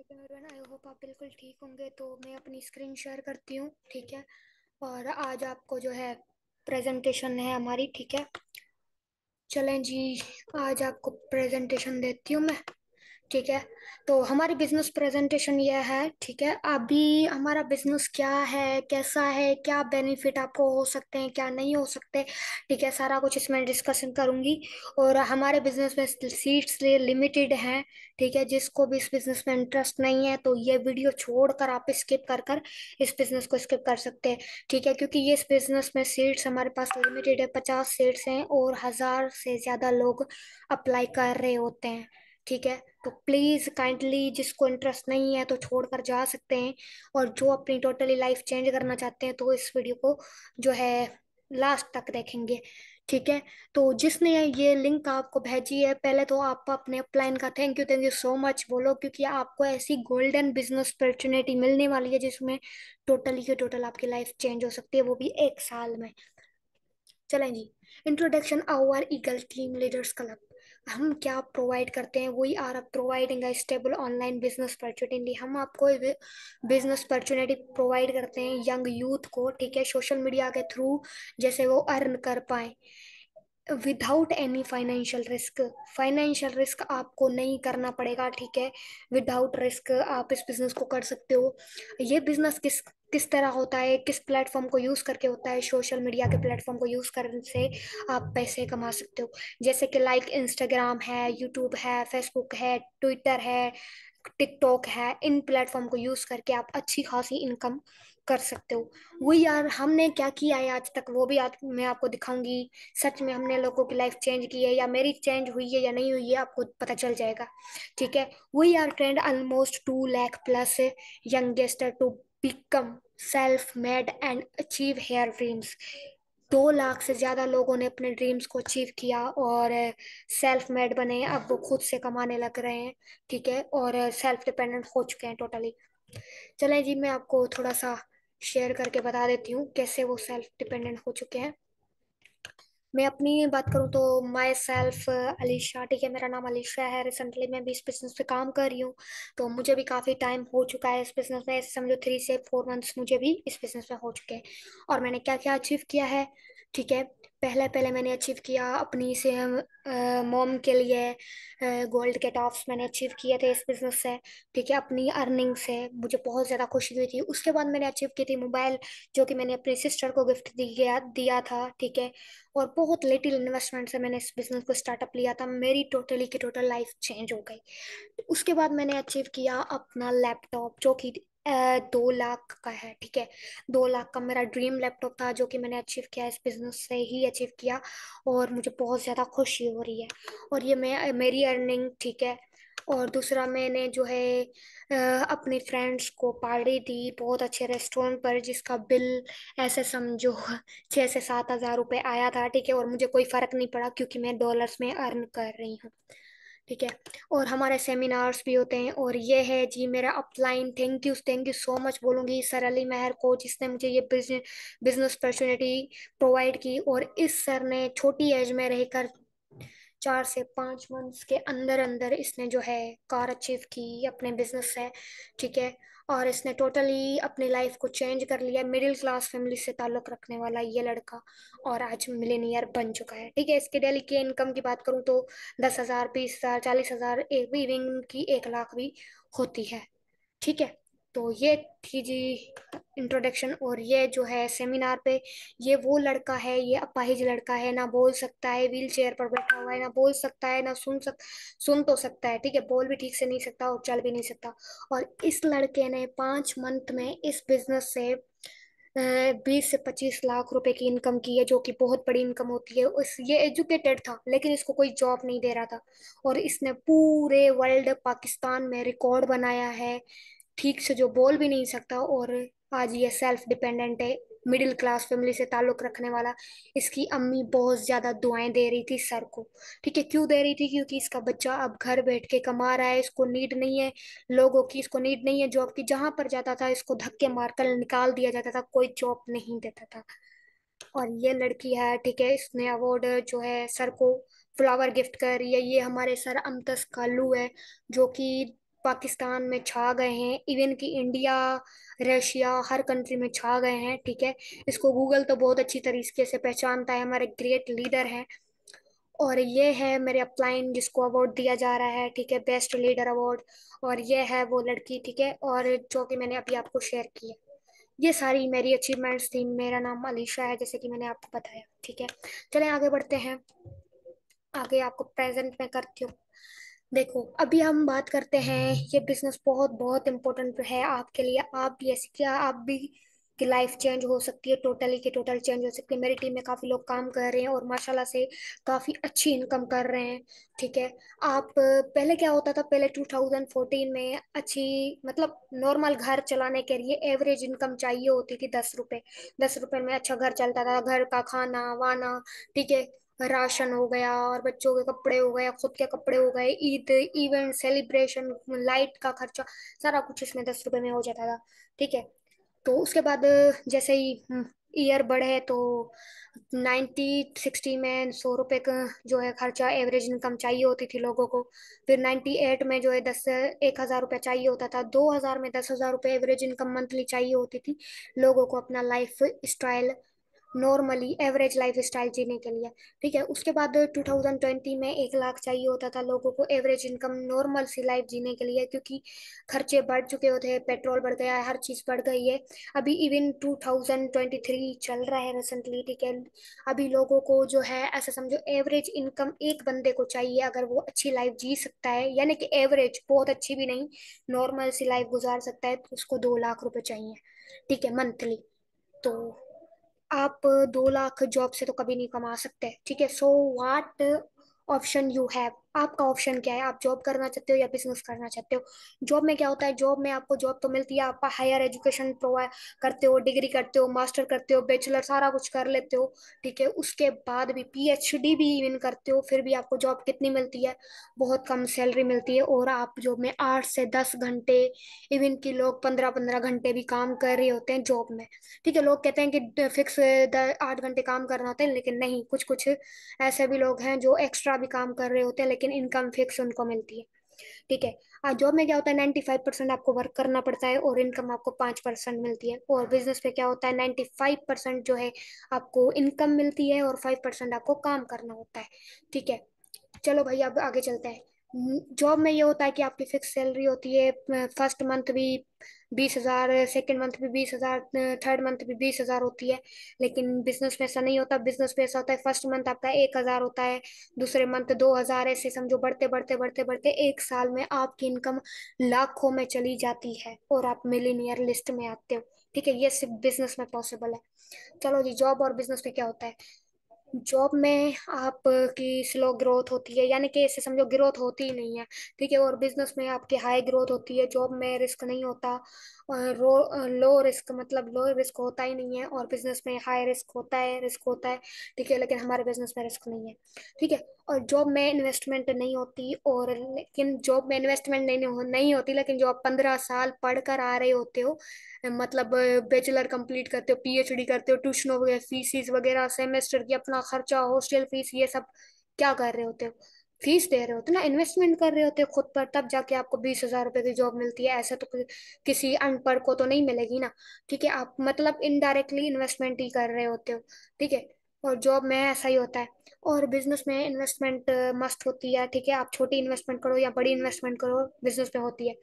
Everyone, I hope आप बिल्कुल ठीक होंगे। तो मैं अपनी स्क्रीन शेयर करती हूँ, ठीक है। और आज आपको जो है प्रेजेंटेशन है हमारी, ठीक है। चलें जी, आज आपको प्रेजेंटेशन देती हूँ मैं, ठीक है। तो हमारी बिजनेस प्रेजेंटेशन ये है, ठीक है। अभी हमारा बिजनेस क्या है, कैसा है, क्या बेनिफिट आपको हो सकते हैं, क्या नहीं हो सकते, ठीक है। सारा कुछ इसमें डिस्कशन करूंगी। और हमारे बिजनेस में सीट्स लिमिटेड हैं, ठीक है। जिसको भी इस बिजनेस में इंटरेस्ट नहीं है तो ये वीडियो छोड़कर आप स्किप कर कर इस बिजनेस को स्किप कर सकते हैं, ठीक है। क्योंकि ये इस बिजनेस में सीट्स हमारे पास लिमिटेड है, 50 सीट्स हैं और 1000 से ज्यादा लोग अप्लाई कर रहे होते हैं, ठीक है। तो प्लीज काइंडली जिसको इंटरेस्ट नहीं है तो छोड़कर जा सकते हैं। और जो अपनी टोटली लाइफ चेंज करना चाहते हैं तो इस वीडियो को जो है लास्ट तक देखेंगे, ठीक है। तो जिसने ये लिंक आपको भेजी है, पहले तो आप अपने अपलाइन का थैंक यू सो मच बोलो, क्योंकि आपको ऐसी गोल्डन बिजनेस अपॉर्चुनिटी मिलने वाली है जिसमें टोटली के टोटल आपकी लाइफ चेंज हो सकती है, वो भी 1 साल में। चलें जी। Introduction our eagle team leaders club. हम क्या प्रोवाइड करते हैं? We are providing a stable online business opportunity. हम आपको बिजनेस अपॉर्चुनिटी प्रोवाइड करते हैं यंग यूथ को, ठीक है, सोशल मीडिया के थ्रू, जैसे वो अर्न कर पाए without any financial risk. Financial risk आपको नहीं करना पड़ेगा, ठीक है। विदाउट रिस्क आप इस बिजनेस को कर सकते हो। ये बिजनेस किस किस तरह होता है, किस प्लेटफॉर्म को यूज करके होता है? सोशल मीडिया के प्लेटफॉर्म को यूज करने से आप पैसे कमा सकते हो, जैसे कि लाइक इंस्टाग्राम है, यूट्यूब है, फेसबुक है, ट्विटर है, टिकटॉक है। इन प्लेटफॉर्म को यूज करके आप अच्छी खासी इनकम कर सकते हो। वो यार हमने क्या किया है आज तक वो भी आज मैं आपको दिखाऊंगी। सच में हमने लोगों की लाइफ चेंज की है या मेरी चेंज हुई है या नहीं हुई है, आपको पता चल जाएगा, ठीक है। We are trained almost 2 lakh plus youngster to become self made and achieve their dreams. 2 lakh से ज्यादा लोगों ने अपने ड्रीम्स को अचीव किया और सेल्फ मेड बने, अब वो खुद से कमाने लग रहे हैं, ठीक है। और सेल्फ डिपेंडेंट हो चुके हैं टोटली। चलें जी, मैं आपको थोड़ा सा शेयर करके बता देती हूँ कैसे वो सेल्फ डिपेंडेंट हो चुके हैं। मैं अपनी बात करूँ तो माई सेल्फ अलीशा, ठीक है, मेरा नाम अलीशा है। रिसेंटली मैं भी इस बिजनेस पे काम कर रही हूँ, तो मुझे भी काफ़ी टाइम हो चुका है इस बिजनेस में। समझो 3 से 4 मंथ्स मुझे भी इस बिजनेस में हो चुके हैं। और मैंने क्या क्या अचीव किया है, ठीक है। पहले पहले मैंने अचीव किया अपनी से मॉम के लिए गोल्ड के टॉप्स मैंने अचीव किए थे इस बिजनेस से, ठीक है। अपनी अर्निंग से मुझे बहुत ज़्यादा खुशी हुई थी। उसके बाद मैंने अचीव की थी मोबाइल, जो कि मैंने अपनी सिस्टर को गिफ्ट दिया दिया था, ठीक है। और बहुत लिटिल इन्वेस्टमेंट से मैंने इस बिजनेस को स्टार्टअप लिया था, मेरी टोटली की टोटल लाइफ चेंज हो गई। उसके बाद मैंने अचीव किया अपना लैपटॉप, जो कि 2 लाख का है, ठीक है। 2 लाख का मेरा ड्रीम लैपटॉप था, जो कि मैंने अचीव किया इस बिजनेस से ही अचीव किया। और मुझे बहुत ज़्यादा खुशी हो रही है। और ये मैं मेरी अर्निंग, ठीक है। और दूसरा मैंने जो है अपने फ्रेंड्स को पार्टी दी बहुत अच्छे रेस्टोरेंट पर, जिसका बिल ऐसे समझो 6 से 7 हज़ार रुपये आया था, ठीक है। और मुझे कोई फर्क नहीं पड़ा क्योंकि मैं डॉलर्स में अर्न कर रही हूँ, ठीक है। और हमारे सेमिनार्स भी होते हैं। और ये है जी मेरा upline, thank you so much बोलूंगी सर अली मेहर को, जिसने मुझे ये बिजनेस अपॉर्चुनिटी प्रोवाइड की। और इस सर ने छोटी एज में रहकर 4 से 5 मंथ्स के अंदर अंदर इसने जो है कार अचीव की अपने बिजनेस से, ठीक है। और इसने टोटली अपनी लाइफ को चेंज कर लिया। मिडिल क्लास फैमिली से ताल्लुक रखने वाला ये लड़का और आज मिलेनियर बन चुका है, ठीक है। इसके डेली की इनकम की बात करूँ तो 10 हज़ार, 20 हज़ार, 40 हज़ार, एक भी इवन की 1 लाख भी होती है, ठीक है। तो ये थी जी इंट्रोडक्शन। और ये जो है सेमिनार पे, ये वो लड़का है, ये अपाहिज लड़का है, ना बोल सकता है, व्हील चेयर पर बैठा हुआ है, ना बोल सकता है, ना सुन तो सकता है, ठीक है, बोल भी ठीक से नहीं सकता और चल भी नहीं सकता। और इस लड़के ने 5 मंथ में इस बिजनेस से 20 से 25 लाख रुपए की इनकम की है, जो कि बहुत बड़ी इनकम होती है। ये एजुकेटेड था लेकिन इसको कोई जॉब नहीं दे रहा था। और इसने पूरे वर्ल्ड पाकिस्तान में रिकॉर्ड बनाया है, ठीक से जो बोल भी नहीं सकता। और आज ये सेल्फ डिपेंडेंट है, मिडिल क्लास फैमिली से ताल्लुक रखने वाला। इसकी अम्मी बहुत ज्यादा दुआएं दे रही थी सर को, ठीक है। क्यों दे रही थी? क्योंकि इसका बच्चा अब घर बैठ के कमा रहा है, इसको नीड नहीं है लोगों की, इसको नीड नहीं है जॉब की। जहां पर जाता था इसको धक्के मारकर निकाल दिया जाता था, कोई जॉब नहीं देता था। और ये लड़की है, ठीक है, इसने अवार्ड जो है सर को फ्लावर गिफ्ट कर रही है। ये हमारे सर अमतस कालू है, जो कि पाकिस्तान में छा गए हैं, इवन कि इंडिया, रशिया, हर कंट्री में छा गए हैं, ठीक है। इसको गूगल तो बहुत अच्छी तरीके से पहचानता है, हमारे ग्रेट लीडर हैं। और ये है मेरे अपलाइन जिसको अवार्ड दिया जा रहा है, ठीक है, बेस्ट लीडर अवार्ड। और ये है वो लड़की, ठीक है, और जो कि मैंने अभी आपको शेयर की है। ये सारी मेरी अचीवमेंट्स थी। मेरा नाम अलीशा है, जैसे कि मैंने आपको बताया, ठीक है। चलें आगे बढ़ते हैं। आगे आपको प्रेजेंट में करती हूँ। देखो, अभी हम बात करते हैं, ये बिजनेस बहुत बहुत इम्पोर्टेंट है आपके लिए। आप भी ऐसी क्या, आप भी की लाइफ चेंज हो सकती है, टोटली की टोटल चेंज हो सकती है। मेरी टीम में काफी लोग काम कर रहे हैं और माशाल्लाह से काफी अच्छी इनकम कर रहे हैं, ठीक है। आप पहले क्या होता था, पहले 2014 में अच्छी, मतलब नॉर्मल घर चलाने के लिए एवरेज इनकम चाहिए होती थी 10 रुपए। 10 रुपए में अच्छा घर चलता था, घर का खाना वाना, ठीक है, राशन हो गया, और बच्चों के कपड़े हो गए, खुद के कपड़े हो गए, ईद, इवेंट, सेलिब्रेशन, लाइट का खर्चा, सारा कुछ इसमें 10 रुपए में हो जाता था, ठीक है। तो उसके बाद जैसे ही ईयर बढ़े तो 90 60 में 100 रुपए का जो है खर्चा, एवरेज इनकम चाहिए होती थी लोगों को। फिर 98 में जो है 10 1000 रुपये चाहिए होता था। 2000 में 10 000 रुपये एवरेज इनकम मंथली चाहिए होती थी लोगों को अपना life style, normally average life style जीने के लिए, ठीक है। उसके बाद 2020 में 1 लाख चाहिए होता था लोगों को एवरेज इनकम नॉर्मल सी लाइफ जीने के लिए, क्योंकि खर्चे बढ़ चुके होते हैं, पेट्रोल बढ़ गया है, हर चीज़ बढ़ गई है। अभी इवन 2023 चल रहा है रिसेंटली, ठीक है। अभी लोगों को जो है ऐसा समझो, एवरेज इनकम एक बंदे को चाहिए अगर वो अच्छी लाइफ जी सकता है, यानी कि एवरेज, बहुत अच्छी भी नहीं, नॉर्मल सी लाइफ गुजार सकता है, तो उसको 2 लाख रुपए चाहिए, ठीक है, मंथली। तो आप 2 लाख जॉब से तो कभी नहीं कमा सकते, ठीक है। So what option you have, आपका ऑप्शन क्या है? आप जॉब करना चाहते हो या बिजनेस करना चाहते हो? जॉब में क्या होता है, जॉब में आपको जॉब तो मिलती है, आप हायर एजुकेशन प्रोवाइड करते हो, डिग्री करते हो, मास्टर करते हो, बैचलर, सारा कुछ कर लेते हो, ठीक है। उसके बाद भी पीएचडी भी इवन करते हो, फिर भी आपको जॉब कितनी मिलती है? बहुत कम सैलरी मिलती है। और आप जॉब में 8 से 10 घंटे, इवन की लोग 15 15 घंटे भी काम कर रहे होते हैं जॉब में, ठीक है। लोग कहते हैं कि फिक्स 8 घंटे काम करना होता है, लेकिन नहीं, कुछ कुछ ऐसे भी लोग हैं जो एक्स्ट्रा भी काम कर रहे होते हैं, लेकिन इनकम फिक्स उनको मिलती है, ठीक है। जॉब में क्या होता है, 95% आपको वर्क करना पड़ता है और इनकम आपको 5% मिलती है। और बिजनेस में क्या होता है, 95% जो है आपको इनकम मिलती है और 5% आपको काम करना होता है, ठीक है। चलो भाई, अब आगे चलते हैं। जॉब में ये होता है कि आपकी फिक्स सैलरी होती है, फर्स्ट मंथ भी 20 हजार, सेकेंड मंथ भी 20 हजार, थर्ड मंथ भी 20 हजार होती है। लेकिन बिजनेस में ऐसा नहीं होता। बिजनेस में ऐसा होता है, फर्स्ट मंथ आपका 1 हजार होता है, दूसरे मंथ 2 हजार, ऐसे समझो बढ़ते बढ़ते बढ़ते बढ़ते 1 साल में आपकी इनकम लाखों में चली जाती है और आप मिलीनियर लिस्ट में आते हो, ठीक है। ये सिर्फ बिजनेस में पॉसिबल है। चलो जी, जॉब और बिजनेस में क्या होता है? जॉब में आपकी स्लो ग्रोथ होती है, यानी कि ऐसे समझो ग्रोथ होती ही नहीं है, ठीक है। और बिजनेस में आपकी हाई ग्रोथ होती है। जॉब में रिस्क नहीं होता, लो रिस्क, मतलब लो रिस्क होता ही नहीं है, और बिजनेस में हाई रिस्क होता है, रिस्क होता है, ठीक है। लेकिन हमारे बिजनेस में रिस्क नहीं है, ठीक है। और जॉब में इन्वेस्टमेंट नहीं होती, और लेकिन जॉब में इन्वेस्टमेंट नहीं होती, लेकिन जो आप 15 साल पढ़ कर आ रहे होते हो, मतलब बैचलर कंप्लीट करते हो, पीएचडी करते हो, ट्यूशनों वगैरह, फीसिस वगैरह, सेमेस्टर की अपना खर्चा, हॉस्टल फीस, ये सब क्या कर रहे होते हो? फीस दे रहे होते हो ना, इन्वेस्टमेंट कर रहे होते हो खुद पर, तब जाके आपको 20 हजार रुपए की जॉब मिलती है। ऐसा तो किसी अनपढ़ को तो नहीं मिलेगी ना, ठीक है। आप मतलब इनडायरेक्टली इन्वेस्टमेंट ही कर रहे होते हो, ठीक है। और जॉब में ऐसा ही होता है। और बिजनेस में इन्वेस्टमेंट मस्त होती है, ठीक है। आप छोटी इन्वेस्टमेंट करो या बड़ी इन्वेस्टमेंट करो, बिजनेस में होती है।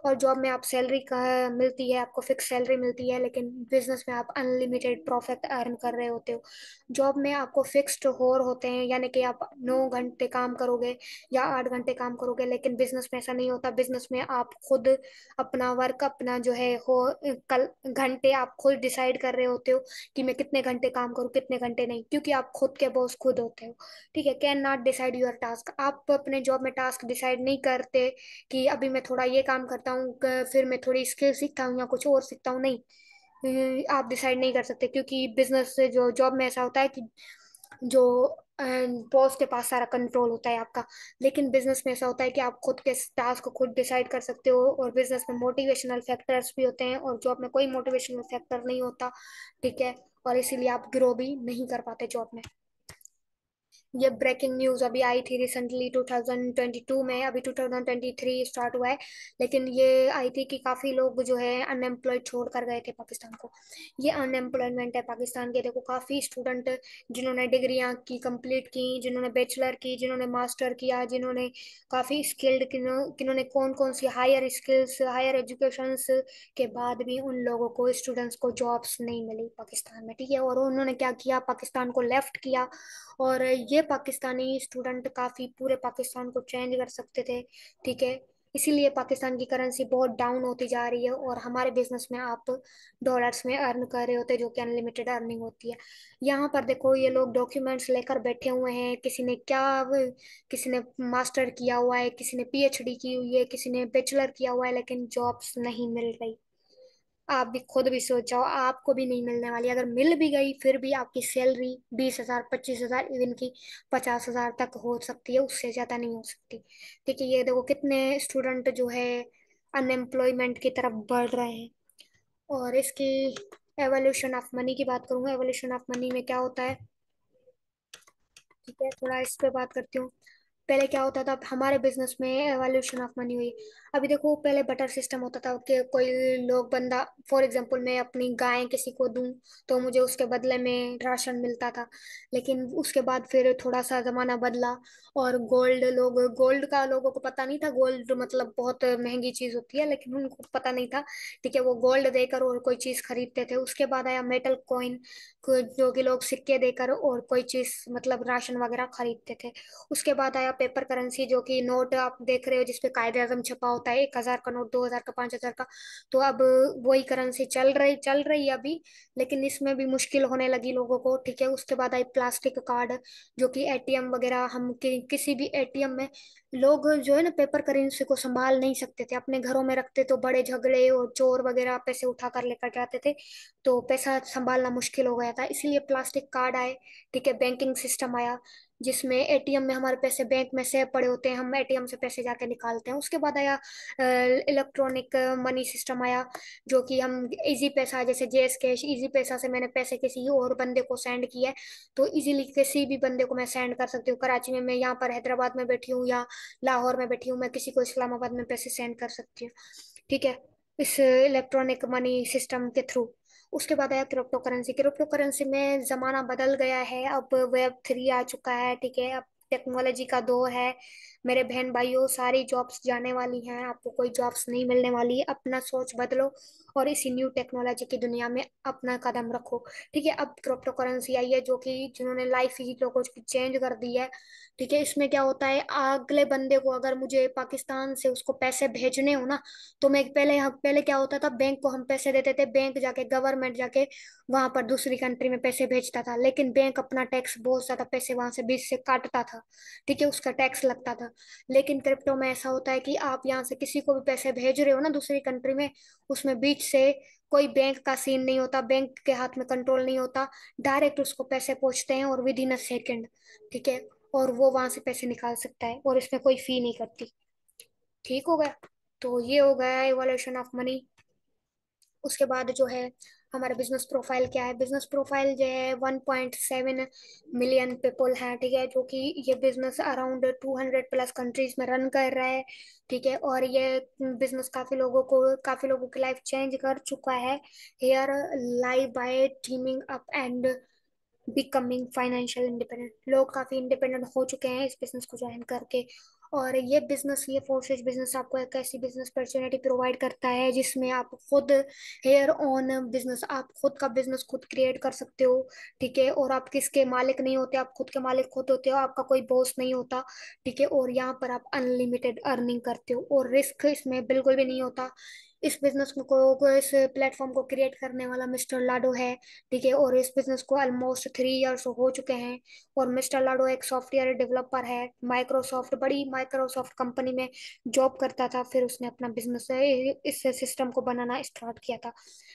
और जॉब में आप सैलरी का मिलती है, आपको फिक्स सैलरी मिलती है, लेकिन बिजनेस में आप अनलिमिटेड प्रॉफिट अर्न कर रहे होते हो। जॉब में आपको फिक्स्ड होर होते हैं, यानी कि आप 9 घंटे काम करोगे या 8 घंटे काम करोगे, लेकिन बिजनेस में ऐसा नहीं होता। बिजनेस में आप खुद अपना वर्क, अपना जो है हो, कल घंटे आप खुद डिसाइड कर रहे होते हो कि मैं कितने घंटे काम करूँ, कितने घंटे नहीं, क्योंकि आप खुद के बॉस खुद होते हो, ठीक है। Can not decide your task, आप अपने जॉब में टास्क डिसाइड नहीं करते कि अभी मैं थोड़ा ये काम करता हूँ, फिर मैं थोड़ी स्किल सीखता हूँ या कुछ और सीखता हूँ, नहीं। आप डिसाइड नहीं कर सकते, क्योंकि बिजनेस से, जो जॉब में ऐसा होता है कि जो बॉस के पास सारा कंट्रोल होता है आपका। लेकिन बिजनेस में ऐसा होता है कि आप खुद के टास्क को खुद डिसाइड कर सकते हो, और बिजनेस में मोटिवेशनल फैक्टर्स भी होते हैं, और जॉब में कोई मोटिवेशनल फैक्टर नहीं होता, ठीक है। और इसीलिए आप ग्रो भी नहीं कर पाते जॉब में। ये ब्रेकिंग न्यूज अभी आई थी रिसेंटली 2022 में, अभी 2023 स्टार्ट हुआ है। लेकिन ये आई थी कि काफी लोग जो है अनएम्प्लॉयड छोड़ कर गए थे पाकिस्तान को। ये अनएम्प्लॉयमेंट है पाकिस्तान के। देखो काफी स्टूडेंट जिन्होंने डिग्रियां की कंप्लीट की, जिन्होंने बैचलर की, जिन्होंने मास्टर किया, जिन्होंने काफी स्किल्ड, किन्होंने कौन कौन सी हायर स्किल्स, हायर एजुकेशंस के बाद भी उन लोगों को, स्टूडेंट्स को जॉब्स नहीं मिली पाकिस्तान में, ठीक है। और उन्होंने क्या किया, पाकिस्तान को लेफ्ट किया। और ये पाकिस्तानी स्टूडेंट काफी पूरे पाकिस्तान को चेंज कर सकते थे, ठीक है। इसीलिए पाकिस्तान की करेंसी बहुत डाउन होती जा रही है, और हमारे बिजनेस में आप डॉलर्स में अर्न कर रहे होते, जो कि अनलिमिटेड अर्निंग होती है। यहाँ पर देखो ये लोग डॉक्यूमेंट्स लेकर बैठे हुए हैं, किसी ने क्या, किसी ने मास्टर किया हुआ है, किसी ने पीएचडी की हुई है, किसी ने बैचलर किया हुआ है, लेकिन जॉब्स नहीं मिल रही। आप भी खुद भी सोचो, आपको भी नहीं मिलने वाली। अगर मिल भी गई फिर भी आपकी सैलरी 20,000, 25,000, इवन की 50,000 तक हो सकती है, उससे ज्यादा नहीं हो सकती। ठीक है, ये देखो कितने स्टूडेंट जो है अनएम्प्लॉयमेंट की तरफ बढ़ रहे हैं। और इसकी एवोल्यूशन ऑफ मनी की बात करूंगा। एवोल्यूशन ऑफ मनी में क्या होता है, ठीक है, थोड़ा इस पे बात करती हूँ। पहले क्या होता था हमारे बिजनेस में, एवोल्यूशन ऑफ मनी हुई। अभी देखो पहले बटर सिस्टम होता था कि कोई लोग बंदा, फॉर एग्जांपल मैं अपनी गाय किसी को दूं तो मुझे उसके बदले में राशन मिलता था। लेकिन उसके बाद फिर थोड़ा सा जमाना बदला, और गोल्ड का लोगों को पता नहीं था। गोल्ड मतलब बहुत महंगी चीज होती है, लेकिन उनको पता नहीं था, ठीक है। वो गोल्ड देकर और कोई चीज खरीदते थे। उसके बाद आया मेटल कॉइन, जो कि लोग सिक्के देकर और कोई चीज मतलब राशन वगैरह खरीदते थे। उसके बाद आया पेपर करेंसी, जो कि नोट आप देख रहे हो जिसपे कायदे आजम छपा होता है, 1,000 का नोट, 2,000 का, 5,000 का। तो अब वही करेंसी चल रही है अभी, लेकिन इसमें भी मुश्किल होने लगी लोगों को, ठीक है। उसके बाद आई प्लास्टिक कार्ड, जो कि एटीएम वगैरह, हम किसी भी एटीएम में लोग जो है ना पेपर करेंसी को संभाल नहीं सकते थे, अपने घरों में रखते तो बड़े झगड़े और चोर वगैरह पैसे उठा कर लेकर जाते थे, तो पैसा संभालना मुश्किल हो गया था। इसलिए प्लास्टिक कार्ड आए, ठीक है। बैंकिंग सिस्टम आया, जिसमें एटीएम में हमारे पैसे बैंक में सेव पड़े होते हैं, हम एटीएम से पैसे जाके निकालते हैं। उसके बाद आया इलेक्ट्रॉनिक मनी सिस्टम आया, जो कि हम इजी पैसा, जैसे जेएस कैश, इजी पैसा से मैंने पैसे किसी और बंदे को सेंड किया है, तो इजीली किसी भी बंदे को मैं सेंड कर सकती हूँ। कराची में मैं यहाँ पर हैदराबाद में बैठी हूँ या लाहौर में बैठी हूँ, मैं किसी को इस्लामाबाद में पैसे सेंड कर सकती हूँ, ठीक है, इस इलेक्ट्रॉनिक मनी सिस्टम के थ्रू। उसके बाद आया क्रिप्टो करेंसी। क्रिप्टो करेंसी में जमाना बदल गया है, अब वेब 3 आ चुका है, ठीक है। अब टेक्नोलॉजी का दौर है। मेरे बहन भाइयों, सारी जॉब्स जाने वाली हैं, आपको कोई जॉब्स नहीं मिलने वाली है। अपना सोच बदलो और इसी न्यू टेक्नोलॉजी की दुनिया में अपना कदम रखो, ठीक है। अब क्रिप्टो करेंसी आई है, जो कि जिन्होंने लाइफ ही लोगों की चेंज कर दी है, ठीक है। इसमें क्या होता है, अगले बंदे को अगर मुझे पाकिस्तान से उसको पैसे भेजने हो ना, तो मैं पहले क्या होता था, बैंक को हम पैसे देते थे, बैंक जाके, गवर्नमेंट जाके वहां पर दूसरी कंट्री में पैसे भेजता था, लेकिन बैंक अपना टैक्स, बहुत ज्यादा पैसे वहां से बीच से काटता था, ठीक है, उसका टैक्स लगता था। लेकिन क्रिप्टो में ऐसा होता है कि आप यहाँ से किसी को भी पैसे भेज रहे हो ना दूसरी कंट्री में, उसमें बीच से कोई बैंक का सीन नहीं होता, बैंक के हाथ में कंट्रोल नहीं होता। डायरेक्ट उसको पैसे पहुंचते हैं और विद इन अ सेकेंड, ठीक है। और वो वहां से पैसे निकाल सकता है, और इसमें कोई फी नहीं करती। ठीक हो गया। तो ये हो गया इवोल्यूशन ऑफ मनी। उसके बाद जो है हमारा बिजनेस प्रोफाइल क्या है। बिजनेस प्रोफाइल जो है 1.7 मिलियन पीपल है, ठीक है, जो कि ये बिजनेस अराउंड 200+ कंट्रीज में रन कर रहा है, ठीक है। और ये बिजनेस काफी लोगों की लाइफ चेंज कर चुका है। Here live by teaming up and becoming financial independent, लोग काफी इंडिपेंडेंट हो चुके हैं इस बिजनेस को ज्वाइन करके। और ये फोर्सेज बिजनेस आपको एक ऐसी बिजनेस अपॉर्चुनिटी प्रोवाइड करता है जिसमें आप खुद हेयर ऑन बिजनेस, आप खुद का बिजनेस खुद क्रिएट कर सकते हो, ठीक है। और आप किसके मालिक नहीं होते, आप खुद के मालिक खुद होते हो, आपका कोई बॉस नहीं होता, ठीक है। और यहाँ पर आप अनलिमिटेड अर्निंग करते हो, और रिस्क इसमें बिल्कुल भी नहीं होता। इस प्लेटफॉर्म को क्रिएट करने वाला मिस्टर लाडो है, ठीक है। और इस बिजनेस को ऑलमोस्ट 3 इयर्स हो चुके हैं। और मिस्टर लाडो एक सॉफ्टवेयर डेवलपर है, बड़ी माइक्रोसॉफ्ट कंपनी में जॉब करता था, फिर उसने अपना बिजनेस इस सिस्टम को बनाना स्टार्ट किया था,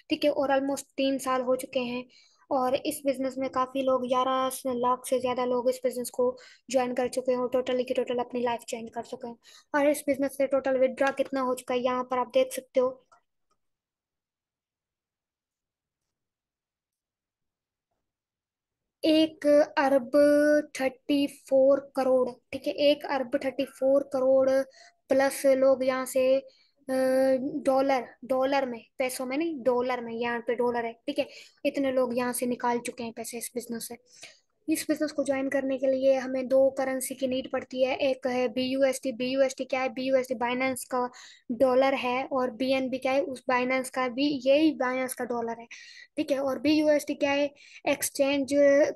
ठीक है। और ऑलमोस्ट 3 साल हो चुके हैं। और इस बिजनेस में काफी लोग, 11 लाख से ज्यादा लोग इस बिजनेस को ज्वाइन कर चुके हैं, और टोटली की टोटल अपनी लाइफ चेंज कर चुके हैं। और इस बिजनेस से टोटल विड्रॉ कितना हो चुका है, यहाँ पर आप देख सकते हो। 1 अरब 34 करोड़, ठीक है, 1 अरब 34 करोड़ प्लस लोग यहाँ से डॉलर, डॉलर में, पैसों में नहीं, डॉलर में, यहाँ पे डॉलर है, ठीक है। इतने लोग यहाँ से निकाल चुके हैं पैसे इस बिजनेस से। इस बिजनेस को ज्वाइन करने के लिए हमें दो करेंसी की नीड पड़ती है। एक है BUSD। BUSD क्या है? BUSD बाइनेंस का डॉलर है, और BNB क्या है? उस बाइनेंस का भी, यही बाइनेंस का डॉलर है, ठीक है। और BUSD क्या है? एक्सचेंज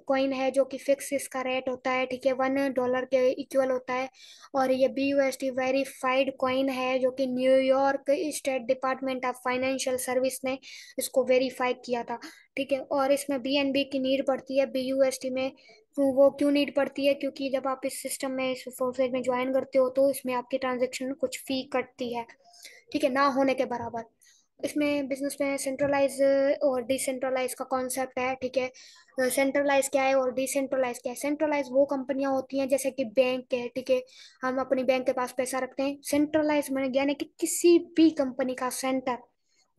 कॉइन है, जो कि फिक्स इसका रेट होता है, ठीक है, $1 के इक्वल होता है। और ये BUSD वेरीफाइड कॉइन है, जो कि New York state department of financial service ने इसको वेरीफाई किया था, ठीक है। और इसमें BNB की नीड पड़ती है BUSD में। तो वो क्यों नीड पड़ती है? क्योंकि जब आप इस सिस्टम में, इस प्रोसेस में ज्वाइन करते हो, तो इसमें आपकी ट्रांजेक्शन कुछ फी कटती है, ठीक है, ना होने के बराबर। इसमें बिजनेस में सेंट्रलाइज और डिसेंट्रलाइज का कॉन्सेप्ट है, ठीक है। सेंट्रलाइज क्या है और डिसेंट्रलाइज क्या है? सेंट्रलाइज वो कंपनियां होती हैं जैसे कि बैंक है, ठीक है, हम अपनी बैंक के पास पैसा रखते हैं। सेंट्रलाइज मैंने यानी कि किसी भी कंपनी का सेंटर,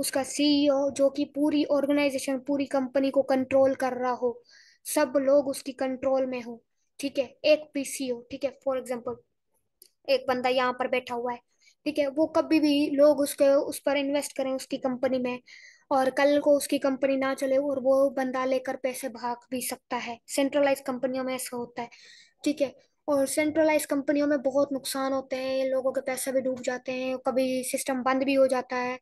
उसका CEO, जो कि पूरी ऑर्गेनाइजेशन, पूरी कंपनी को कंट्रोल कर रहा हो, सब लोग उसकी कंट्रोल में हो, ठीक है। एक PCO, ठीक है, फॉर एग्जांपल एक बंदा यहाँ पर बैठा हुआ है, ठीक है, वो कभी भी लोग उसके उस पर इन्वेस्ट करें उसकी कंपनी में, और कल को उसकी कंपनी ना चले और वो बंदा लेकर पैसे भाग भी सकता है। सेंट्रलाइज कंपनियों में ऐसा होता है, ठीक है। और सेंट्रलाइज कंपनियों में बहुत नुकसान होते हैं, लोगों के पैसे भी डूब जाते हैं, कभी सिस्टम बंद भी हो जाता है,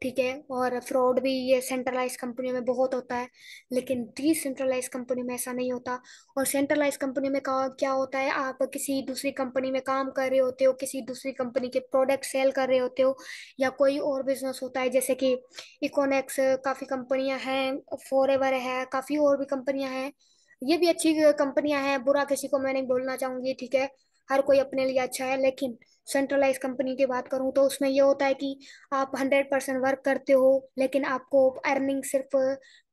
ठीक है। और फ्रॉड भी ये सेंट्रलाइज कंपनियों में बहुत होता है। लेकिन डिसेंट्रलाइज कंपनी में ऐसा नहीं होता। और सेंट्रलाइज कंपनी में क्या होता है, आप किसी दूसरी कंपनी में काम कर रहे होते हो, किसी दूसरी कंपनी के प्रोडक्ट सेल कर रहे होते हो, या कोई और बिजनेस होता है, जैसे कि इकोनेक्स, काफी कंपनियां हैं, फॉरएवर है, काफी और भी कंपनियां हैं। ये भी अच्छी कंपनियां हैं, बुरा किसी को मैं नहीं बोलना चाहूंगी, ठीक है, हर कोई अपने लिए अच्छा है। लेकिन सेंट्रलाइज कंपनी की बात करूं तो उसमें ये होता है कि आप 100% वर्क करते हो, लेकिन आपको अर्निंग सिर्फ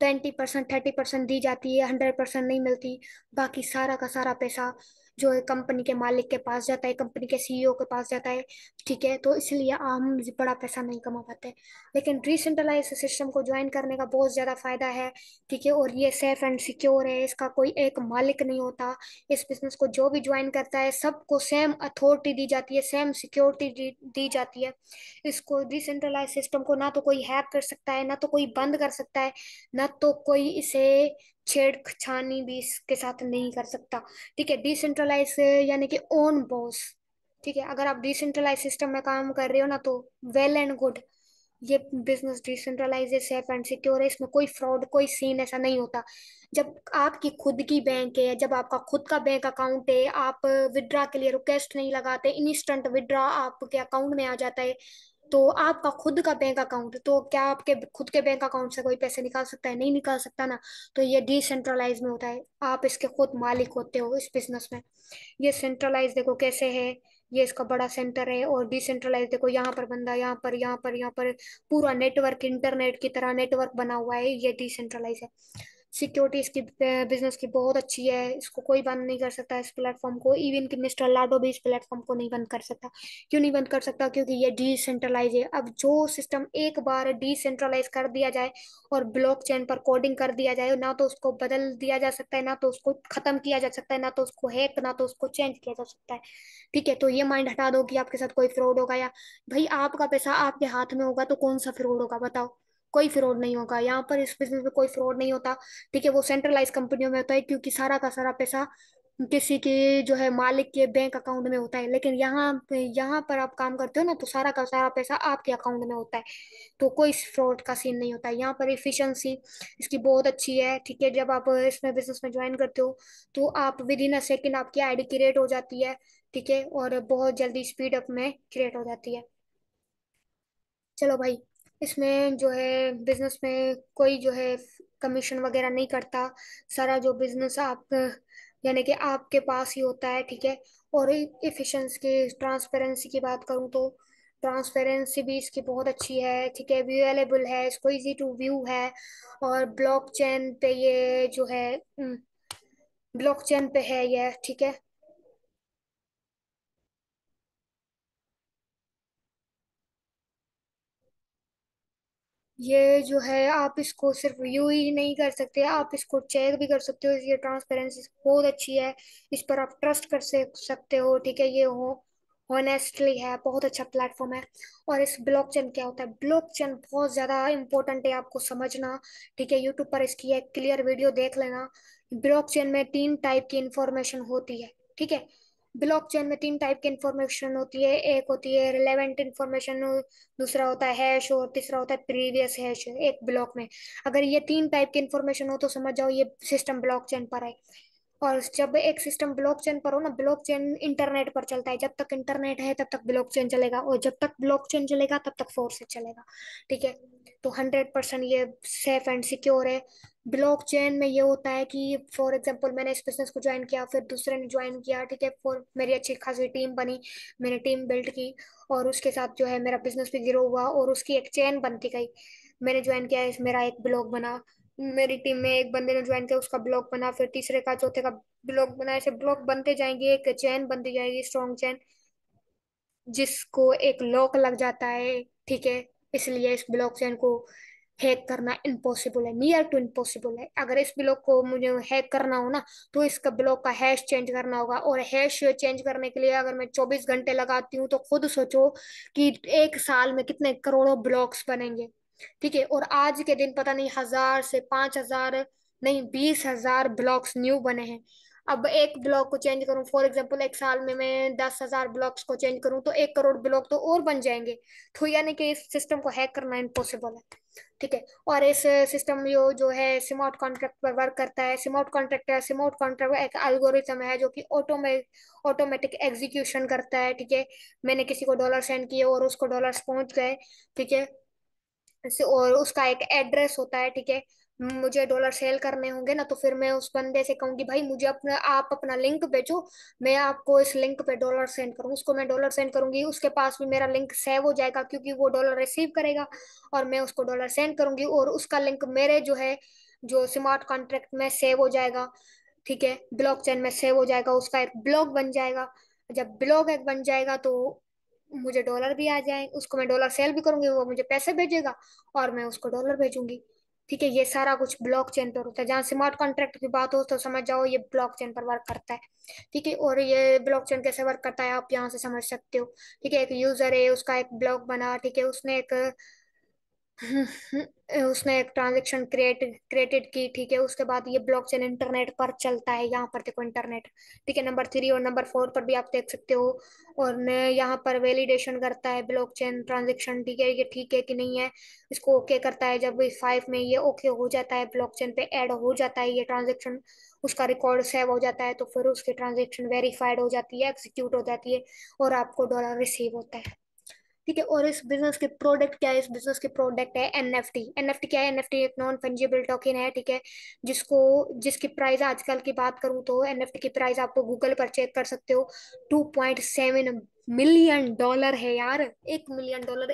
20% 30% दी जाती है, 100% नहीं मिलती। बाकी सारा का सारा पैसा जो है कंपनी के मालिक के पास जाता है, कंपनी के CEO के पास जाता है, ठीक है। तो इसलिए हम बड़ा पैसा नहीं कमा पाते। लेकिन डिसेंट्रलाइज सिस्टम को ज्वाइन करने का बहुत ज्यादा फायदा है, ठीक है। और ये सेफ एंड सिक्योर है, इसका कोई एक मालिक नहीं होता। इस बिजनेस को जो भी ज्वाइन करता है, सबको सेम अथॉरिटी दी जाती है, सेम सिक्योरिटी दी जाती है। इसको डिसेंट्रलाइज सिस्टम को ना तो कोई हैक कर सकता है, ना तो कोई बंद कर सकता है, ना तो कोई इसे छेड़छानी भी इसके साथ नहीं कर सकता, ठीक है। डिसेंट्रलाइज यानी कि ओन बॉस, ठीक है। अगर आप डिसेंट्रलाइज सिस्टम में काम कर रहे हो ना, तो वेल एंड गुड। ये बिजनेस डिसेंट्रलाइज है, सेफ एंड सिक्योर है, इसमें कोई फ्रॉड, कोई सीन ऐसा नहीं होता। जब आपकी खुद की बैंक है, जब आपका खुद का बैंक अकाउंट है, आप विड्रा के लिए रिक्वेस्ट नहीं लगाते, इंस्टेंट विड्रा आपके अकाउंट में आ जाता है। तो आपका खुद का बैंक अकाउंट, तो क्या आपके खुद के बैंक अकाउंट से कोई पैसे निकाल सकता है? नहीं निकाल सकता ना। तो ये डिसेंट्रलाइज में होता है, आप इसके खुद मालिक होते हो इस बिजनेस में। ये सेंट्रलाइज देखो कैसे है, ये इसका बड़ा सेंटर है। और डिसेंट्रलाइज देखो, यहाँ पर बंदा, यहाँ पर, यहाँ पर, यहाँ पर, पूरा नेटवर्क, इंटरनेट की तरह नेटवर्क बना हुआ है, ये डिसेंट्रलाइज है। सिक्योरिटी इसकी बिजनेस की बहुत अच्छी है, इसको कोई बंद नहीं कर सकता इस प्लेटफॉर्म को। इवन कि मिस्टर लाडो भी इस प्लेटफॉर्म को नहीं बंद कर सकता। क्यों नहीं बंद कर सकता? क्योंकि ये डिसेंट्रलाइज है। अब जो सिस्टम एक बार डिसेंट्रलाइज कर दिया जाए और ब्लॉकचेन पर कोडिंग कर दिया जाए, ना तो उसको बदल दिया जा सकता है, ना तो उसको खत्म किया जा सकता है, ना तो उसको हैक, ना तो उसको चेंज किया जा सकता है, ठीक है। तो ये माइंड हटा दो कि आपके साथ कोई फ्रॉड होगा, या भाई आपका पैसा आपके हाथ में होगा तो कौन सा फ्रॉड होगा, बताओ। कोई फ्रॉड नहीं होगा यहाँ पर, इस बिजनेस में कोई फ्रॉड नहीं होता, ठीक है। वो सेंट्रलाइज कंपनियों में होता है, क्योंकि सारा का सारा पैसा किसी के जो है मालिक के बैंक अकाउंट में होता है। लेकिन यहाँ पर आप काम करते हो ना, तो सारा का सारा पैसा आपके अकाउंट में होता है। तो कोई फ्रॉड का सीन नहीं होता है यहाँ पर। इफिशिएंसी इसकी बहुत अच्छी है, ठीक है। जब आप इसमें बिजनेस में ज्वाइन करते हो, तो आप विद इन अ सेकेंड आपकी ID क्रिएट हो जाती है, ठीक है, और बहुत जल्दी स्पीड अप में क्रिएट हो जाती है। चलो भाई, इसमें जो है बिजनेस में कोई जो है कमीशन वगैरह नहीं करता। सारा जो बिजनेस आप यानी कि आपके पास ही होता है, ठीक है। और इफिशिएंसी की, ट्रांसपेरेंसी की बात करूँ तो ट्रांसपेरेंसी भी इसकी बहुत अच्छी है, ठीक है, अवेलेबल है, इसको इजी टू व्यू है। और ब्लॉकचेन पे ये जो है, ब्लॉकचेन पे है ये, ठीक है। ये जो है आप इसको सिर्फ व्यू ही नहीं कर सकते, आप इसको चेक भी कर सकते हो। ये ट्रांसपेरेंसी बहुत अच्छी है, इस पर आप ट्रस्ट कर सकते हो, ठीक है। ये हो ऑनेस्टली है, बहुत अच्छा प्लेटफॉर्म है। और इस ब्लॉकचेन क्या होता है, ब्लॉकचेन बहुत ज्यादा इंपॉर्टेंट है आपको समझना, ठीक है। यूट्यूब पर इसकी एक क्लियर वीडियो देख लेना। ब्लॉकचेन में तीन टाइप की इंफॉर्मेशन होती है, ठीक है। ब्लॉकचेन में तीन टाइप की इंफॉर्मेशन होती है, एक होती है रिलेवेंट इंफॉर्मेशन, दूसरा होता है हैश, और तीसरा होता है प्रीवियस हैश एक ब्लॉक में। अगर ये तीन टाइप की इंफॉर्मेशन हो तो समझ जाओ ये सिस्टम ब्लॉकचेन पर है। और जब एक सिस्टम ब्लॉकचेन पर हो ना, ब्लॉकचेन इंटरनेट पर चलता है, जब तक इंटरनेट है तब तक ब्लॉकचेन चलेगा, और जब तक ब्लॉकचेन चलेगा तब तक फोर्स चलेगा, ठीक है। तो 100% ये सेफ एंड सिक्योर है। ब्लॉकचेन में ये होता है कि फॉर एग्जांपल मैंने इस बिजनेस को ज्वाइन किया, फिर दूसरे ने ज्वाइन किया, ठीक है, फॉर मेरी अच्छी खासी टीम बनी, मैंने टीम बिल्ड की, और उसके साथ जो है मेरा बिजनेस भी ग्रो हुआ, और उसकी एक चेन बनती गई। मैंने ज्वाइन किया, इस मेरा एक ब्लॉग बना, मेरी टीम में एक बंदे ने ज्वाइन किया, उसका ब्लॉग बना, फिर तीसरे का, चौथे का ब्लॉग बना, ऐसे ब्लॉग बनते जाएंगे, एक चेन बनती जाएगी, स्ट्रॉन्ग चेन, जिसको एक लॉक लग जाता है, ठीक है। इसलिए इस ब्लॉक चेन को हैक करना इम्पॉसिबल है, नियर टू इम्पॉसिबल है। अगर इस ब्लॉक को मुझे हैक करना हो ना, तो इसका ब्लॉक का हैश चेंज करना होगा, और हैश चेंज करने के लिए अगर मैं 24 घंटे लगाती हूँ तो खुद सोचो कि एक साल में कितने करोड़ों ब्लॉक्स बनेंगे, ठीक है। और आज के दिन पता नहीं 1000 से 5000, नहीं 20,000 ब्लॉक्स न्यू बने हैं। अब एक ब्लॉक को चेंज करूं, फॉर एग्जांपल एक साल में मैं 10,000 ब्लॉक्स को चेंज करूं तो 1 करोड़ ब्लॉक तो और बन जाएंगे। तो यानी कि इस सिस्टम को हैक करना इम्पॉसिबल है, ठीक है। और इस सिस्टम जो है स्मार्ट कॉन्ट्रैक्ट पर वर्क करता है। स्मार्ट कॉन्ट्रैक्ट एक एल्गोरिथम है जो कि ऑटोमेटिक एग्जीक्यूशन करता है, ठीक है। मैंने किसी को डॉलर सेंड किए और उसको डॉलर्स पहुंच गए, ठीक है। और उसका एक एड्रेस होता है, ठीक है। मुझे डॉलर सेल करने होंगे ना, तो फिर मैं उस बंदे से कहूंगी भाई मुझे अपना आप अपना लिंक भेजो, मैं आपको इस लिंक पे डॉलर सेंड करूँ, उसको मैं डॉलर सेंड करूंगी, उसके पास भी मेरा लिंक सेव हो जाएगा क्योंकि वो डॉलर रिसीव करेगा, और मैं उसको डॉलर सेंड करूंगी, और उसका लिंक मेरे जो है जो स्मार्ट कॉन्ट्रैक्ट में सेव हो जाएगा, ठीक है। ब्लॉकचेन में सेव हो जाएगा, उसका एक ब्लॉक बन जाएगा। जब ब्लॉक एक बन जाएगा तो मुझे डॉलर भी आ जाए, उसको मैं डॉलर सेल भी करूंगी, वो मुझे पैसे भेजेगा, और मैं उसको डॉलर भेजूंगी, ठीक है। ये सारा कुछ ब्लॉकचेन पर होता है। जहाँ स्मार्ट कॉन्ट्रैक्ट की बात हो तो समझ जाओ ये ब्लॉकचेन पर वर्क करता है, ठीक है। और ये ब्लॉकचेन कैसे वर्क करता है आप यहाँ से समझ सकते हो, ठीक है। एक यूजर है, उसका एक ब्लॉक बना, ठीक है, उसने एक ट्रांजेक्शन क्रिएटेड की, ठीक है। उसके बाद ये ब्लॉकचेन इंटरनेट पर चलता है, यहाँ पर देखो इंटरनेट, ठीक है। नंबर 3 और नंबर 4 पर भी आप देख सकते हो। और ने यहाँ पर वैलिडेशन करता है ब्लॉकचेन ट्रांजेक्शन, ठीक है, ये ठीक है कि नहीं है, इसको ओके करता है। जब 5 में ये ओके हो जाता है, ब्लॉकचेन पे ऐड हो जाता है ये ट्रांजेक्शन, उसका रिकॉर्ड सेव हो जाता है, तो फिर उसकी ट्रांजेक्शन वेरीफाइड हो जाती है, एग्जीक्यूट हो जाती है, और आपको डॉलर रिसीव होता है, ठीक है। और इस बिजनेस के प्रोडक्ट क्या है, इस बिजनेस के प्रोडक्ट है एनएफटी। एनएफटी क्या है, एनएफटी एक नॉन फंजिबल टोकन है, ठीक है। जिसको जिसकी प्राइस आजकल की बात करूं तो एनएफटी की प्राइस आपको गूगल पर चेक कर सकते हो, $2.7 मिलियन है यार। 1 मिलियन डॉलर,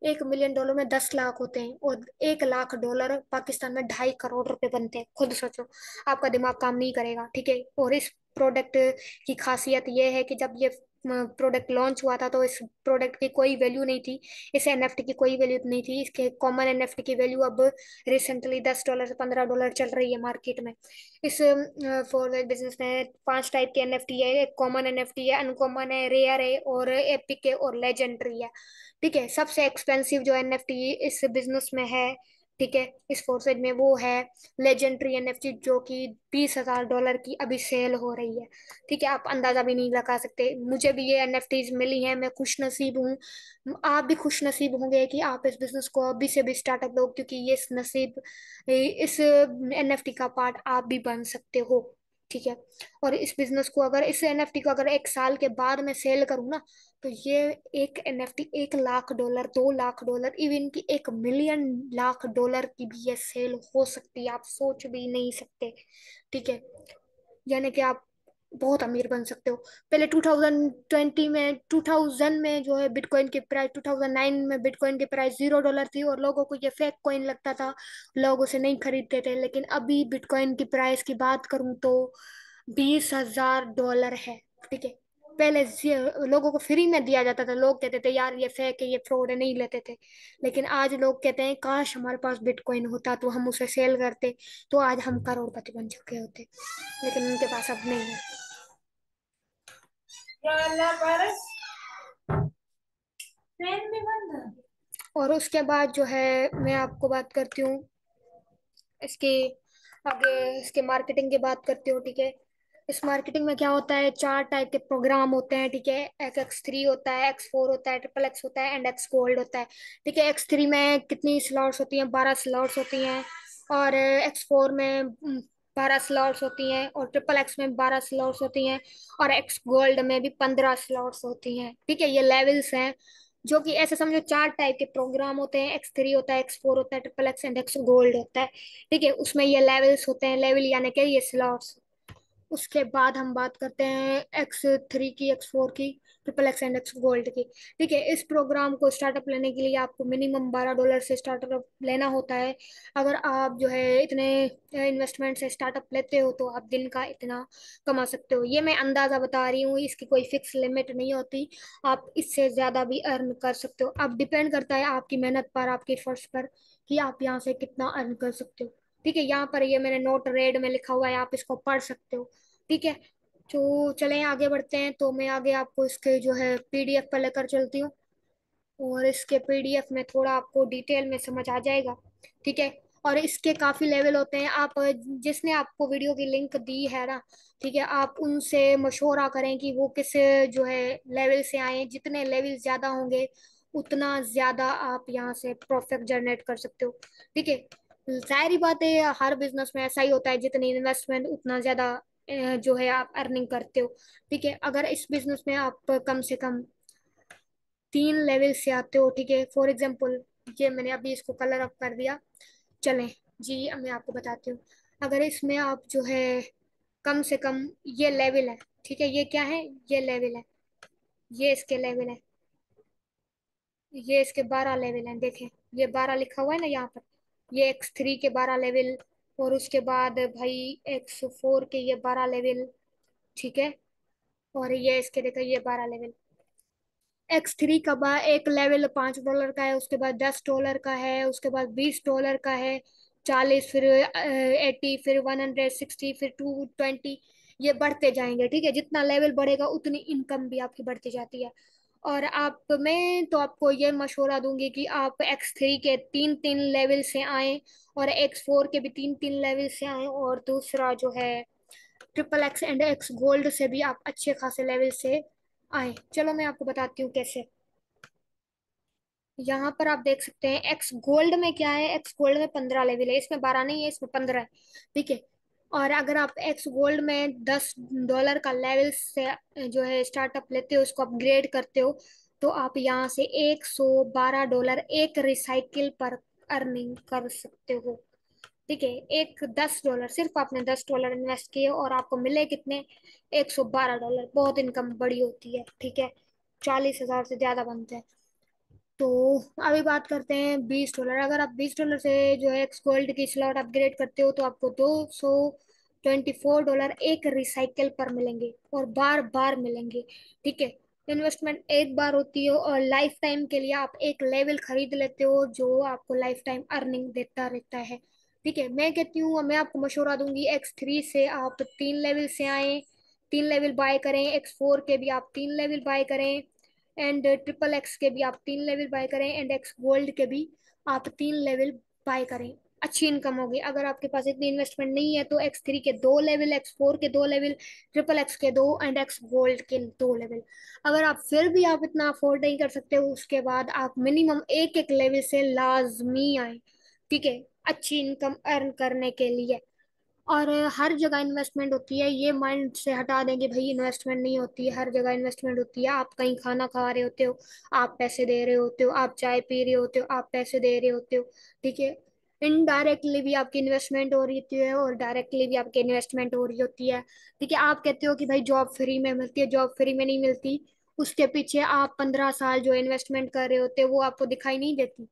1 मिलियन डॉलर में 10 लाख होते हैं, और 1 लाख डॉलर पाकिस्तान में 2.5 करोड़ रुपए बनते हैं, खुद सोचो, आपका दिमाग काम नहीं करेगा, ठीक है। और इस प्रोडक्ट की खासियत ये है कि जब ये प्रोडक्ट लॉन्च हुआ था तो इस प्रोडक्ट की कोई वैल्यू नहीं थी, इस एनएफटी की कोई वैल्यू नहीं थी। इसके कॉमन एनएफटी की वैल्यू अब रिसेंटली $10 से $15 चल रही है मार्केट में। इस फॉर बिजनेस में 5 टाइप के एनएफटी है, एक कॉमन एनएफटी है, अनकॉमन है, रेयर है, और एपिक है, और लेजेंडरी है, ठीक है। सबसे एक्सपेंसिव जो एनएफटी इस बिजनेस में है, ठीक है, इस फोर्सेज में, वो है लेजेंडरी एनएफटी, जो कि $20,000 की अभी सेल हो रही है, ठीक है। आप अंदाजा भी नहीं लगा सकते। मुझे भी ये एनएफटीज मिली हैं, मैं खुश नसीब हूँ, आप भी खुश नसीब होंगे कि आप इस बिजनेस को अभी से भी स्टार्टअप लो, क्योंकि ये इस नसीब इस एनएफटी का पार्ट आप भी बन सकते हो, ठीक है। और इस बिजनेस को अगर इस एनएफटी को अगर एक साल के बाद मैं सेल करूँ ना, तो ये एक एनएफटी $1 लाख, $2 लाख, इवन की 1 मिलियन लाख डॉलर की भी ये सेल हो सकती है, आप सोच भी नहीं सकते, ठीक है। यानी कि आप बहुत अमीर बन सकते हो। पहले 2020 में जो है बिटकॉइन की प्राइस, 2009 में बिटकॉइन की प्राइस $0 थी, और लोगों को ये फेक कॉइन लगता था, लोग उसे नहीं खरीदते थे। लेकिन अभी बिटकॉइन की प्राइस की बात करूं तो $20,000 है, ठीक है। पहले लोगों को फ्री में दिया जाता था, लोग कहते थे यार ये फेक है, ये फ्रॉड है, नहीं लेते थे। लेकिन आज लोग कहते हैं काश हमारे पास बिटकॉइन होता तो हम उसे सेल करते, तो आज हम करोड़पति बन चुके होते। लेकिन उनके पास अब नहीं है। और उसके बाद जो है, मैं आपको बात करती हूँ इसके आगे, इसके मार्केटिंग की बात करती हूँ, ठीक है। इस मार्केटिंग में क्या होता है, चार टाइप के प्रोग्राम होते हैं, ठीक है। X3 होता है, X4 होता है, XXX होता है, एंड X गोल्ड होता है, ठीक है। X3 में कितनी स्लॉट्स होती हैं, 12 स्लॉट्स होती हैं। और X4 में 12 स्लॉट्स होती हैं, और XXX में 12 स्लॉट्स होती हैं। और X गोल्ड में भी 15 स्लॉट्स होती हैं, ठीक है। ये लेवल्स हैं, जो कि ऐसे समझो चार टाइप के प्रोग्राम होते हैं। X3 होता है, X4 होता है, XXX एंड X गोल्ड होता है, ठीक है। उसमें ये लेवल्स होते हैं, लेवल यानी कि ये स्लॉट्स। उसके बाद हम बात करते हैं X3 की, X4 की, XXX एंड X गोल्ड की, ठीक है। इस प्रोग्राम को स्टार्टअप लेने के लिए आपको मिनिमम $12 से स्टार्टअप लेना होता है। अगर आप जो है इतने इन्वेस्टमेंट से स्टार्टअप लेते हो तो आप दिन का इतना कमा सकते हो। ये मैं अंदाजा बता रही हूँ, इसकी कोई फिक्स लिमिट नहीं होती। आप इससे ज्यादा भी अर्न कर सकते हो। अब डिपेंड करता है आपकी मेहनत पर, आपकी एफर्ट्स पर, कि आप यहाँ से कितना अर्न कर सकते हो, ठीक है। यहाँ पर ये मैंने नोट रेड में लिखा हुआ है, आप इसको पढ़ सकते हो, ठीक है। तो चलें आगे बढ़ते हैं, तो मैं आगे आपको इसके जो है पीडीएफ पर लेकर चलती हूँ। और इसके पीडीएफ में थोड़ा आपको डिटेल में समझ आ जाएगा, ठीक है। और इसके काफी लेवल होते हैं। आप जिसने आपको वीडियो की लिंक दी है ना, ठीक है, आप उनसे मशवरा करें कि वो किस जो है लेवल से आए। जितने लेवल ज्यादा होंगे उतना ज्यादा आप यहाँ से प्रॉफिट जनरेट कर सकते हो, ठीक है। जाहिर बात है, हर बिजनेस में ऐसा ही होता है, जितनी इन्वेस्टमेंट उतना ज्यादा जो है आप अर्निंग करते हो, ठीक है। अगर इस बिजनेस में आप कम से कम 3 लेवल से आते हो, ठीक है। फॉर एग्जाम्पल, ये मैंने अभी इसको कलर अप कर दिया। चलें जी, अब मैं आपको बताती हूँ। अगर इसमें आप जो है कम से कम, ये लेवल है, ठीक है। ये क्या है, ये लेवल है, ये इसके लेवल है, ये इसके 12 लेवल हैं, देखें। ये 12 लिखा हुआ है ना यहाँ पर, ये X3 के 12 लेवल। और उसके बाद भाई X4 के ये 12 लेवल, ठीक है। और ये इसके देखो ये 12 लेवल। X3 का एक लेवल $5 का है, उसके बाद $10 का है, उसके बाद $20 का है, 40, फिर 80, फिर 160, फिर 220। ये बढ़ते जाएंगे, ठीक है। जितना लेवल बढ़ेगा उतनी इनकम भी आपकी बढ़ती जाती है। और आप, मैं तो आपको ये मशवरा दूंगी कि आप X3 के 3-3 लेवल से आए, और X4 के भी 3-3 लेवल से आए, और दूसरा जो है XXX एंड X गोल्ड से भी आप अच्छे खासे लेवल से आए। चलो मैं आपको बताती हूँ कैसे। यहाँ पर आप देख सकते हैं एक्स गोल्ड में क्या है, एक्स गोल्ड में 15 लेवल है, इसमें 12 नहीं है, इसमें 15 है, ठीक है। और अगर आप एक्स गोल्ड में $10 का लेवल से जो है स्टार्टअप लेते हो, उसको अपग्रेड करते हो, तो आप यहाँ से $112 एक रिसाइकिल पर अर्निंग कर सकते हो, ठीक है। एक $10, सिर्फ आपने $10 इन्वेस्ट किए और आपको मिले कितने, $112। बहुत इनकम बड़ी होती है, ठीक है। 40,000 से ज्यादा बनते हैं। तो अभी बात करते हैं $20। अगर आप $20 से जो है एक्स गोल्ड की स्लॉट अपग्रेड करते हो, तो आपको $224 एक रिसाइकिल पर मिलेंगे, और बार बार मिलेंगे, ठीक है। इन्वेस्टमेंट एक बार होती है, और लाइफ टाइम के लिए आप एक लेवल खरीद लेते हो जो आपको लाइफ टाइम अर्निंग देता रहता है, ठीक है। मैं कहती हूँ, मैं आपको मशवरा दूंगी, X3 से आप 3 लेवल से आए, 3 लेवल बाय करें। X4 के भी आप 3 लेवल बाय करें, एंड XXX के भी आप 3 लेवल बाय करें, एंड एक्स गोल्ड के भी आप 3 लेवल बाय करें। अच्छी इनकम होगी। अगर आपके पास इतनी इन्वेस्टमेंट नहीं है तो X3 के 2 लेवल, X4 के 2 लेवल, XXX के दो, एंड एक्स गोल्ड के 2 लेवल। अगर आप फिर भी आप इतना अफोर्ड नहीं कर सकते हो, उसके बाद आप मिनिमम एक एक लेवल से लाजमी आए, ठीक है, अच्छी इनकम अर्न करने के लिए। और हर जगह इन्वेस्टमेंट होती है, ये माइंड से हटा देंगे भाई इन्वेस्टमेंट नहीं होती है। हर जगह इन्वेस्टमेंट होती है। आप कहीं खाना खा रहे होते हो, आप पैसे दे रहे होते हो, आप चाय पी रहे होते हो, आप पैसे दे रहे होते हो, ठीक है। इनडायरेक्टली भी आपकी इन्वेस्टमेंट हो रही होती है, और डायरेक्टली भी आपकी इन्वेस्टमेंट हो रही होती है, ठीक है। आप कहते हो कि भाई जॉब फ्री में मिलती है, जॉब फ्री में नहीं मिलती। उसके पीछे आप 15 साल जो इन्वेस्टमेंट कर रहे होते हो वो आपको दिखाई नहीं देती।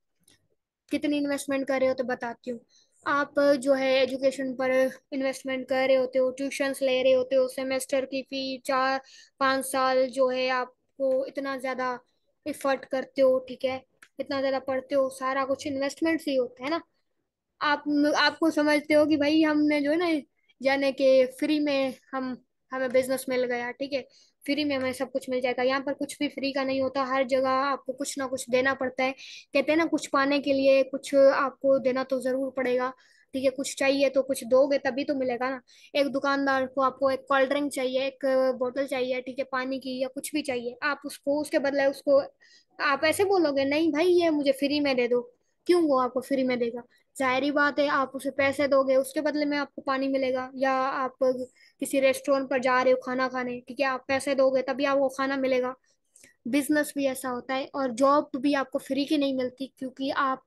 कितनी इन्वेस्टमेंट कर रहे हो तो बताती हूँ। आप जो है एजुकेशन पर इन्वेस्टमेंट कर रहे होते हो, ट्यूशंस ले रहे होते हो, सेमेस्टर की फी 4-5 साल जो है आपको इतना ज़्यादा इफर्ट करते हो, ठीक है, इतना ज़्यादा पढ़ते हो, सारा कुछ इन्वेस्टमेंट से ही होता है ना। आप आपको समझते हो कि भाई हमने जो है ना, जाने के फ्री में हम हमें बिजनेस मिल गया, ठीक है, फ्री में हमें सब कुछ मिल जाएगा। यहाँ पर कुछ भी फ्री का नहीं होता, हर जगह आपको कुछ ना कुछ देना पड़ता है। कहते हैं ना, कुछ पाने के लिए कुछ आपको देना तो जरूर पड़ेगा, ठीक है, कुछ चाहिए तो कुछ दोगे तभी तो मिलेगा ना। एक दुकानदार को आपको एक कोल्ड ड्रिंक चाहिए, एक बोतल चाहिए, ठीक है, पानी की या कुछ भी चाहिए, आप उसको उसके बदले उसको आप ऐसे बोलोगे, नहीं भाई ये मुझे फ्री में दे दो, क्यों वो आपको फ्री में देगा? जाहिर ही बात है, आप उसे पैसे दोगे, उसके बदले में आपको पानी मिलेगा। या आप किसी रेस्टोरेंट पर जा रहे हो खाना खाने, ठीक है, आप पैसे दोगे तभी आपको खाना मिलेगा। बिजनेस भी ऐसा होता है, और जॉब भी आपको फ्री की नहीं मिलती, क्योंकि आप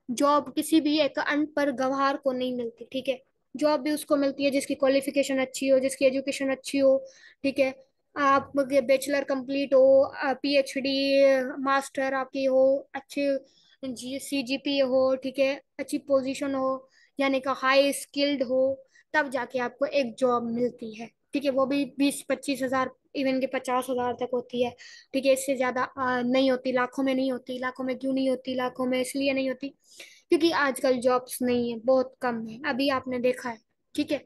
जॉब किसी भी एक अनपढ़ गवार को नहीं मिलती, ठीक है। जॉब भी उसको मिलती है जिसकी क्वालिफिकेशन अच्छी हो, जिसकी एजुकेशन अच्छी हो, ठीक है। आप बैचलर कंप्लीट हो, पीएचडी मास्टर आपकी हो, अच्छे जी CGPA हो, ठीक है, अच्छी पोजीशन हो, यानी कि हाई स्किल्ड हो, तब जाके आपको एक जॉब मिलती है, ठीक है, वो भी 20-25 हजार, इवन के 50 हजार तक होती है, ठीक है। इससे ज्यादा नहीं होती, लाखों में नहीं होती। लाखों में क्यों नहीं होती? लाखों में इसलिए नहीं होती क्योंकि आजकल जॉब्स नहीं है, बहुत कम है, अभी आपने देखा है, ठीक है।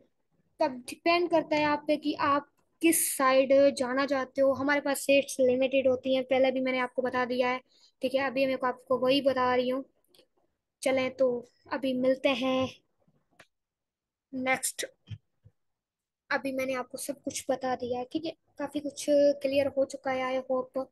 तब डिपेंड करता है आप पे कि आप किस साइड जाना चाहते हो। हमारे पास सीट्स लिमिटेड होती हैं, पहले भी मैंने आपको बता दिया है, ठीक है, अभी मैं आपको वही बता रही हूँ। चलें तो अभी मिलते हैं नेक्स्ट। अभी मैंने आपको सब कुछ बता दिया है, ठीक है, काफी कुछ क्लियर हो चुका है, आई होप।